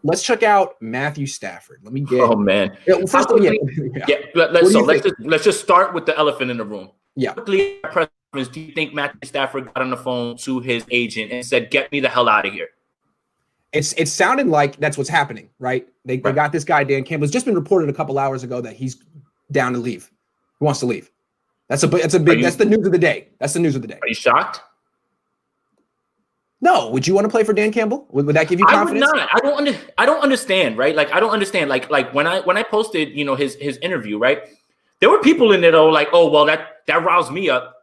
let's check out Matthew Stafford. Let me get. Oh man! First of all, Let's just start with the elephant in the room. Yeah. Quickly, do you think Matthew Stafford got on the phone to his agent and said, "Get me the hell out of here"? It's sounded like that's what's happening, right? They got this guy Dan Campbell. It's just been reported a couple hours ago that he's down to leave. He wants to leave. That's the news of the day. That's the news of the day. Are you shocked? No. Would you want to play for Dan Campbell? Would that give you confidence? I would not. I don't understand, right? Like I don't understand. Like when I posted, his interview, right? There were people in there though, like, oh well, that roused me up.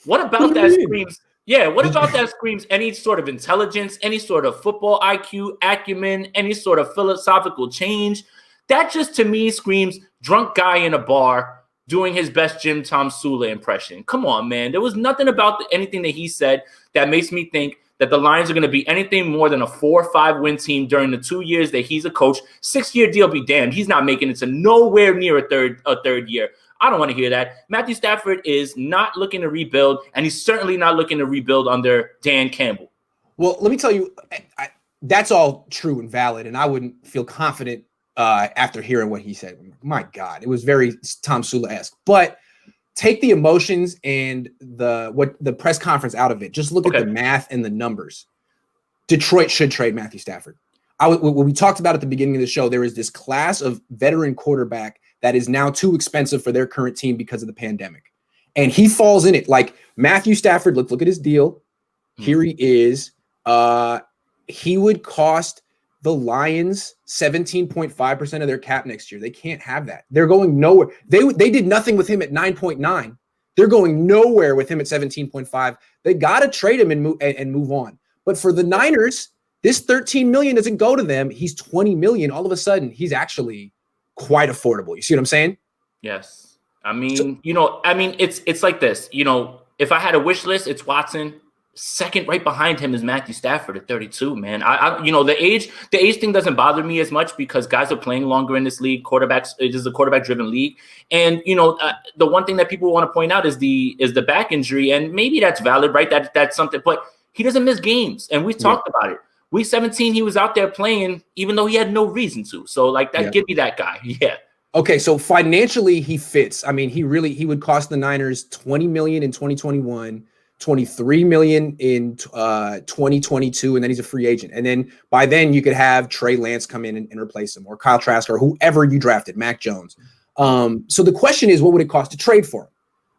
What about that screams? Yeah, what about that screams any sort of intelligence, any sort of football IQ, acumen, any sort of philosophical change? That just to me screams drunk guy in a bar doing his best Jim Tom Sula impression. Come on, man. There was nothing about anything that he said that makes me think that the Lions are going to be anything more than a 4 or 5 win team during the 2 years that he's a coach. 6-year deal be damned. He's not making it to nowhere near a third year. I don't want to hear that. Matthew Stafford is not looking to rebuild, and he's certainly not looking to rebuild under Dan Campbell. Well, let me tell you, that's all true and valid, and I wouldn't feel confident after hearing what he said. My God, it was very Tom Sula-esque. But take the emotions and the press conference out of it. Just look at the math and the numbers. Detroit should trade Matthew Stafford. When we talked about at the beginning of the show, there is this class of veteran quarterback that is now too expensive for their current team because of the pandemic. And he falls in it. Like Matthew Stafford, let's look at his deal. Here he is. He would cost the Lions 17.5% of their cap next year. They can't have that. They're going nowhere. They did nothing with him at 9.9. They're going nowhere with him at 17.5. They got to trade him and move on. But for the Niners, this $13 million doesn't go to them. He's $20 million. All of a sudden, he's actually quite affordable. You see what I'm saying? Yes. I mean, it's like this. If I had a wish list, it's Watson. Second, right behind him is Matthew Stafford at 32. Man, the age thing doesn't bother me as much because guys are playing longer in this league. It is a quarterback-driven league, and the one thing that people want to point out is the back injury, and maybe that's valid, right? That's something, but he doesn't miss games, and we've talked about it. Week 17, he was out there playing, even though he had no reason to. So, give me that guy. Yeah. Okay, so financially, he fits. I mean, he would cost the Niners $20 million in 2021, $23 million in 2022, and then he's a free agent. And then by then, you could have Trey Lance come in and replace him, or Kyle Trask, or whoever you drafted, Mac Jones. So the question is, what would it cost to trade for him?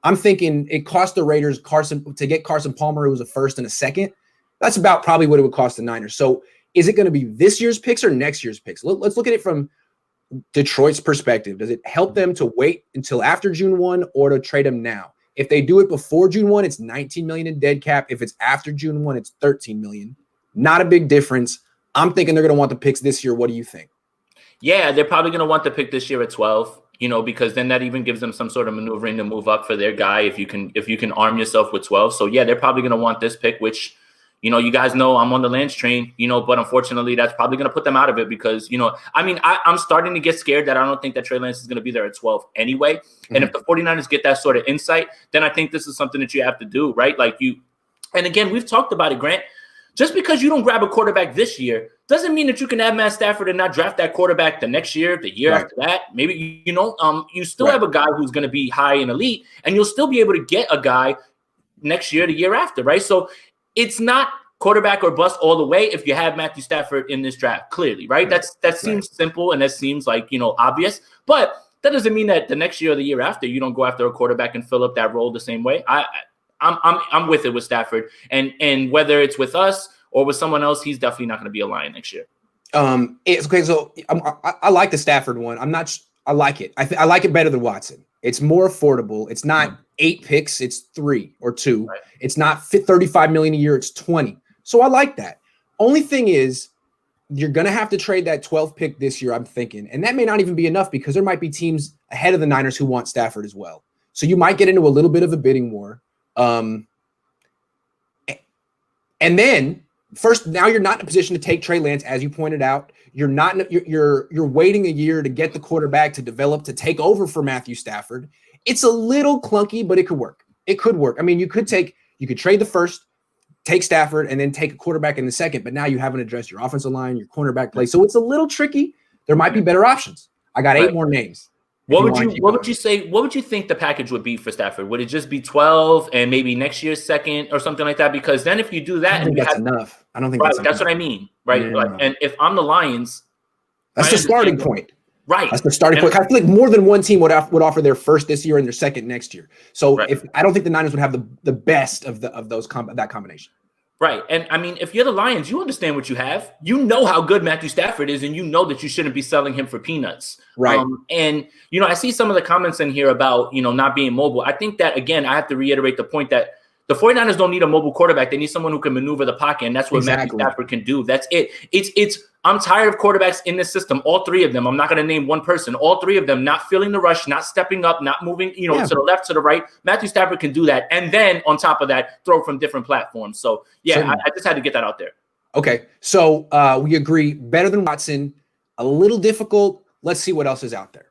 I'm thinking it cost the Raiders to get Carson Palmer, who was a first and a second. That's about probably what it would cost the Niners. So is it going to be this year's picks or next year's picks? Let's look at it from Detroit's perspective. Does it help them to wait until after June 1 or to trade them now? If they do it before June 1, it's $19 million in dead cap. If it's after June 1, it's $13 million. Not a big difference. I'm thinking they're going to want the picks this year. What do you think? Yeah, they're probably going to want the pick this year at 12, because then that even gives them some sort of maneuvering to move up for their guy if you can arm yourself with 12. So, yeah, they're probably going to want this pick, which – you guys know I'm on the Lance train, but unfortunately that's probably going to put them out of it because, I'm starting to get scared that I don't think that Trey Lance is going to be there at 12 anyway. Mm-hmm. And if the 49ers get that sort of insight, then I think this is something that you have to do, right? And again, we've talked about it, Grant. Just because you don't grab a quarterback this year doesn't mean that you can have Matt Stafford and not draft that quarterback the next year, the year after that. Maybe, you still have a guy who's going to be high and elite, and you'll still be able to get a guy next year, the year after, right? So it's not quarterback or bust all the way if you have Matthew Stafford in this draft, clearly, right? That seems simple and that seems like, obvious, but that doesn't mean that the next year or the year after you don't go after a quarterback and fill up that role the same way. I'm with it with Stafford, and whether it's with us or with someone else, he's definitely not going to be a Lion next year. It's okay. So I like the Stafford one. I like it. I like it better than Watson. It's more affordable. It's not 8 picks. It's 3 or 2. Right. It's not $35 million a year. It's 20. So I like that. Only thing is, you're going to have to trade that 12th pick this year, I'm thinking. And that may not even be enough because there might be teams ahead of the Niners who want Stafford as well. So you might get into a little bit of a bidding war. And then first, now you're not in a position to take Trey Lance, as you pointed out. You're not. You're waiting a year to get the quarterback to develop to take over for Matthew Stafford. It's a little clunky, but it could work. It could work. I mean, you could trade the first, take Stafford and then take a quarterback in the second, but now you haven't addressed your offensive line, your cornerback play. So it's a little tricky. There might be better options. I got 8 more names. What would you say? What would you think the package would be for Stafford? Would it just be 12 and maybe next year's second or something like that? Because then if you do that, I don't think that's enough. I don't think that's what I mean, right? Yeah. Like, and if I'm the Lions, that's the starting point. Right. That's the starting point. I feel like more than one team would offer their first this year and their second next year. So if I don't think the Niners would have the best of that combination. Right. And I mean, if you're the Lions, you understand what you have. You know how good Matthew Stafford is, and you know that you shouldn't be selling him for peanuts. Right. And, I see some of the comments in here about, not being mobile. I think that, again, I have to reiterate the point that the 49ers don't need a mobile quarterback. They need someone who can maneuver the pocket, and that's what Matthew Stafford can do. That's it. I'm tired of quarterbacks in this system, all 3 of them. I'm not going to name one person. All 3 of them not feeling the rush, not stepping up, not moving, to the left, to the right. Matthew Stafford can do that. And then on top of that, throw from different platforms. So, I just had to get that out there. Okay. So we agree. Better than Watson. A little difficult. Let's see what else is out there.